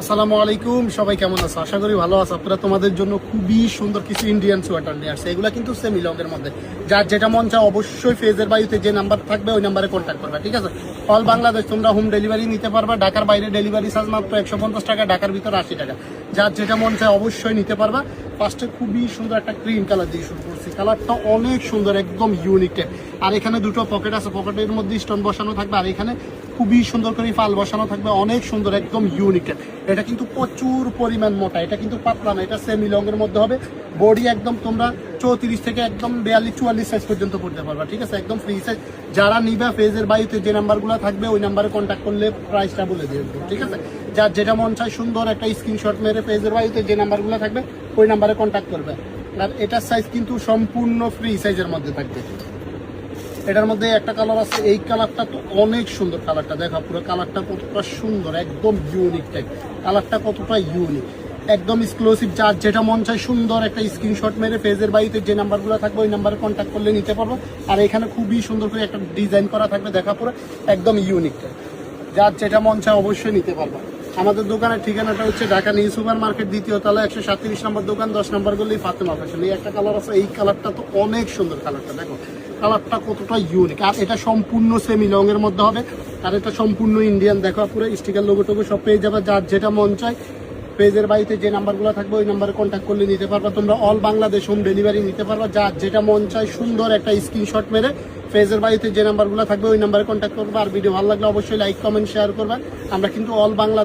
আসসালামু আলাইকুম, সবাই কেমন আছো? আশা করি ভালো আছো। আপনারা তোমাদের জন্য খুবই সুন্দর কিছু ইন্ডিয়ান সোয়েটার নিয়ে আসছে। এগুলো কিন্তু সেমি লংয়ের মধ্যে, যার যেটা মন চায় অবশ্যই ফেজের বায়ুতে যে নাম্বার থাকবে ওই নাম্বারে কন্ট্যাক্ট করবে, ঠিক আছে? অল বাংলাদেশ তোমরা হোম ডেলিভারি নিতে পারবা। ঢাকার বাইরে ডেলিভারি চার্জ মাত্র 150 টাকা, ঢাকার ভিতরে 80 টাকা। যার যেটা মন চায় অবশ্যই নিতে পারবা। ফার্স্টে খুবই সুন্দর একটা ক্রিম কালার দিয়ে শুরু করছি। কালারটা অনেক সুন্দর, একদম ইউনিক। আর এখানে দুটো পকেট আছে, পকেটের মধ্যে স্টোন বসানো থাকবে, আর এখানে খুবই সুন্দর করে ফাল বসানো থাকবে, অনেক সুন্দর, একদম ইউনিক। এটা কিন্তু প্রচুর পরিমাণ মোটা, এটা কিন্তু পাতলা না, এটা সেমি লং এর মধ্যে হবে। বডি একদম তোমরা 34 থেকে একদম 42-44 সাইজ পর্যন্ত পড়তে পারবা, ঠিক আছে? একদম ফ্রি সাইজ। যারা নিবা ফেজের বায়ুতে যে নাম্বারগুলো থাকবে ওই নাম্বারে কন্ট্যাক্ট করলে প্রাইসটা বলে দিয়ে দেবো, ঠিক আছে? যার যেটা মন চায় সুন্দর একটা স্ক্রিনশট মেরে ফেজের বায়ুতে যে নাম্বারগুলো থাকবে ওই নাম্বারে কন্ট্যাক্ট করবে। আর এটার সাইজ কিন্তু সম্পূর্ণ ফ্রি সাইজের মধ্যে থাকবে। এটার মধ্যে একটা কালার আছে, এই কালারটা তো অনেক সুন্দর। কালারটা দেখো, পুরো কালারটা কতটা সুন্দর, একদম ইউনিক টাইপ। কালারটা কতটা ইউনিক, একদম এক্সক্লুসিভ। যার যেটা মন চায় সুন্দর একটা স্ক্রিনশট মেরে ফেজের বাড়িতে যে নাম্বারগুলো থাকবে ওই নাম্বারে কন্ট্যাক্ট করলে নিতে পারবো। আর এখানে খুবই সুন্দর করে একটা ডিজাইন করা থাকবে, দেখা পুরো একদম ইউনিক টাইপ। যার যেটা মন চায় অবশ্যই নিতে পারবো। আমাদের দোকানের ঠিকানাটা হচ্ছে ঢাকা নিউ সুপার মার্কেট, দ্বিতীয় তলা, 137 নম্বর দোকান, 10 নম্বর গলি, ফাতেমা ফ্যাশন। এই একটা কালার আছে, এই কালারটা তো অনেক সুন্দর। কালারটা দেখো, কালারটা কতটা ইউনিক। আর এটা সম্পূর্ণ সেমি লং এর মধ্যে হবে, আর এটা সম্পূর্ণ ইন্ডিয়ান। দেখো পুরো স্টিকার লোগো টোগো সব পেয়ে যাবে। যার যেটা মন চায় পেজের বাড়িতে যে নাম্বারগুলো থাকবে ওই নাম্বারে কন্ট্যাক্ট করলে নিতে পারবা। তোমরা অল বাংলাদেশ হোম ডেলিভারি নিতে পারবা। যার যেটা মন চায় সুন্দর একটা স্ক্রিনশট মেরে ফেজের বাড়িতে যে নাম্বারগুলো থাকবে ওই নাম্বারে কন্ট্যাক্ট করবা। আর ভিডিও ভালো লাগলে অবশ্যই লাইক কমেন্ট শেয়ার করবা। আমরা কিন্তু অল বাংলা